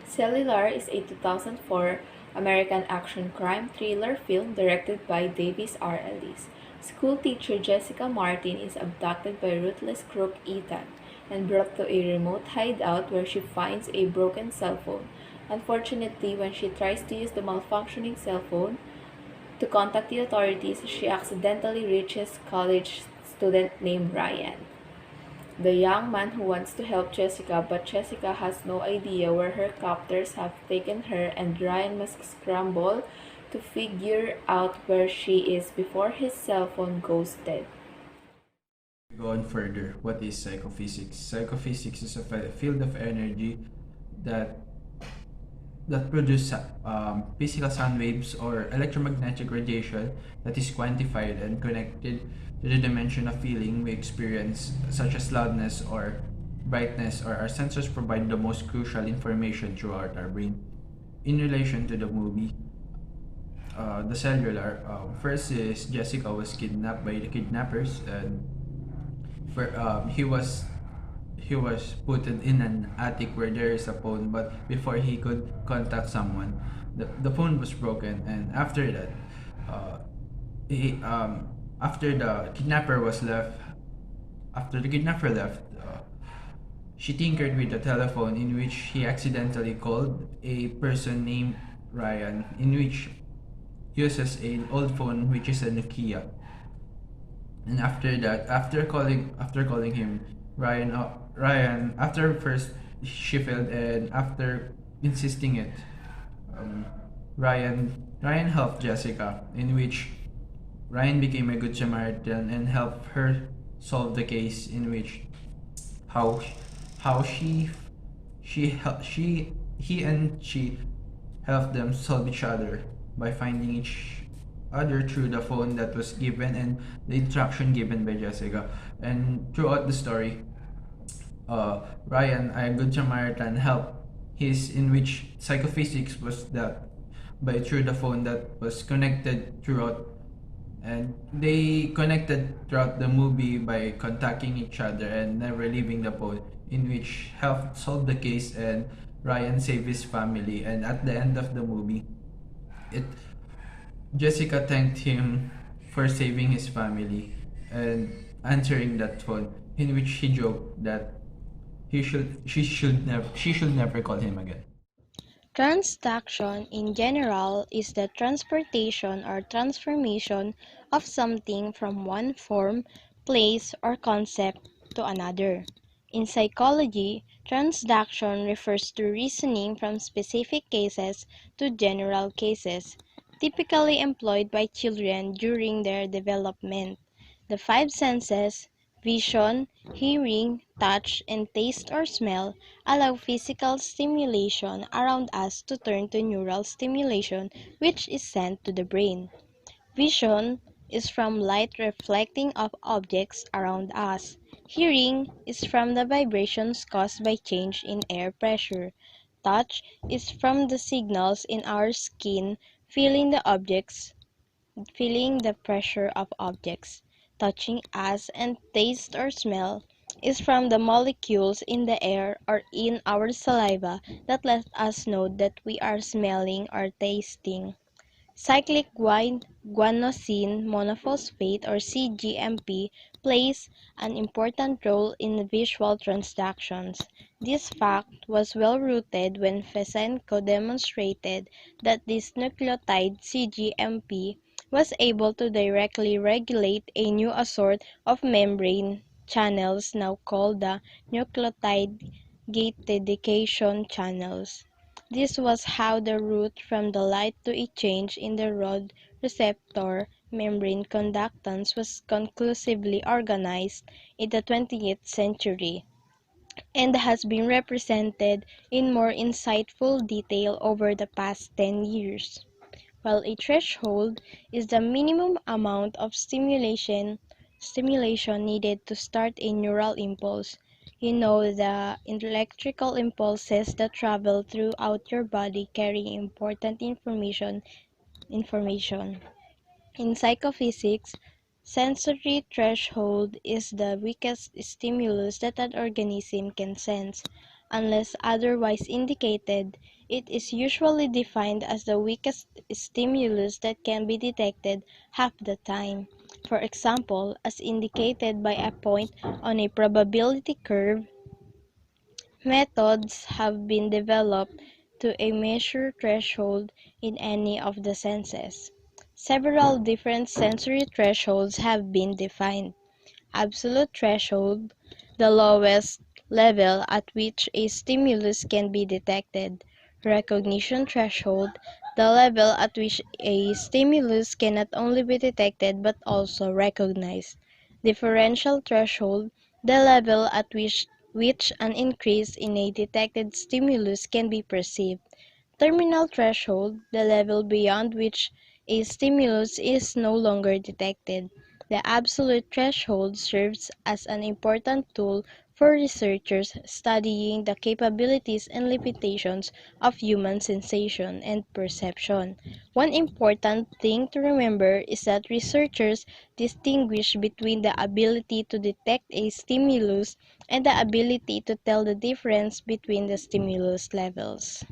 Cellular is a 2004 American action crime thriller film directed by Davis R. Ellis. School teacher Jessica Martin is abducted by ruthless crook Ethan and brought to a remote hideout where she finds a broken cell phone. Unfortunately, when she tries to use the malfunctioning cell phone to contact the authorities, she accidentally reaches college student named Ryan, the young man who wants to help Jessica, but Jessica has no idea where her captors have taken her, and Ryan must scramble to figure out where she is before his cell phone goes dead. Go on further, what is psychophysics? Psychophysics is a field of energy that produce physical sound waves or electromagnetic radiation that is quantified and connected to the dimension of feeling we experience, such as loudness or brightness, or our sensors provide the most crucial information throughout our brain. In relation to the movie, the cellular, first is Jessica was kidnapped by the kidnappers, and he was put in an attic where there is a phone, but before he could contact someone, the phone was broken, and after that, uh, he after the kidnapper was left after the kidnapper left, she tinkered with the telephone, in which he accidentally called a person named Ryan, in which uses an old phone which is a Nokia. And after that, after calling him, Ryan, after first she failed, and after insisting it, um, Ryan helped Jessica, in which Ryan became a good Samaritan and helped her solve the case, in which how how she he and she helped them solve each other by finding each other through the phone that was given and the instruction given by Jessica. And throughout the story, Ryan, a good Samaritan, helped his, in which psychophysics was that by through the phone that was connected throughout, and they connected throughout the movie by contacting each other and never leaving the phone, in which helped solve the case, and Ryan saved his family. And at the end of the movie, it Jessica thanked him for saving his family and answering that phone, in which he joked that she should never call him again. Transduction in general is the transportation or transformation of something from one form, place, or concept to another. In psychology, transduction refers to reasoning from specific cases to general cases, typically employed by children during their development. The five senses, vision, hearing, touch, and taste or smell, allow physical stimulation around us to turn to neural stimulation, which is sent to the brain. Vision is from light reflecting off objects around us. Hearing is from the vibrations caused by change in air pressure. Touch is from the signals in our skin feeling the pressure of objects touching us, and taste or smell is from the molecules in the air or in our saliva that let us know that we are smelling or tasting. Cyclic guanosine monophosphate or CGMP plays an important role in visual transductions. This fact was well rooted when Fesenko demonstrated that this nucleotide CGMP was able to directly regulate a new assortment of membrane channels now called the nucleotide gate-dedication channels. This was how the route from the light to a change in the rod receptor membrane conductance was conclusively organized in the 20th century, and has been represented in more insightful detail over the past 10 years. While a threshold is the minimum amount of stimulation needed to start a neural impulse, the electrical impulses that travel throughout your body carry important information. In psychophysics, sensory threshold is the weakest stimulus that an organism can sense. Unless otherwise indicated, It is usually defined as the weakest stimulus that can be detected half the time. For example, as indicated by a point on a probability curve, methods have been developed to a measure threshold in any of the senses. Several different sensory thresholds have been defined. Absolute threshold, the lowest level at which a stimulus can be detected. Recognition threshold, the level at which a stimulus can not only be detected but also recognized. Differential threshold, the level at which an increase in a detected stimulus can be perceived. Terminal threshold, the level beyond which a stimulus is no longer detected. The absolute threshold serves as an important tool for researchers studying the capabilities and limitations of human sensation and perception. One important thing to remember is that researchers distinguish between the ability to detect a stimulus and the ability to tell the difference between the stimulus levels.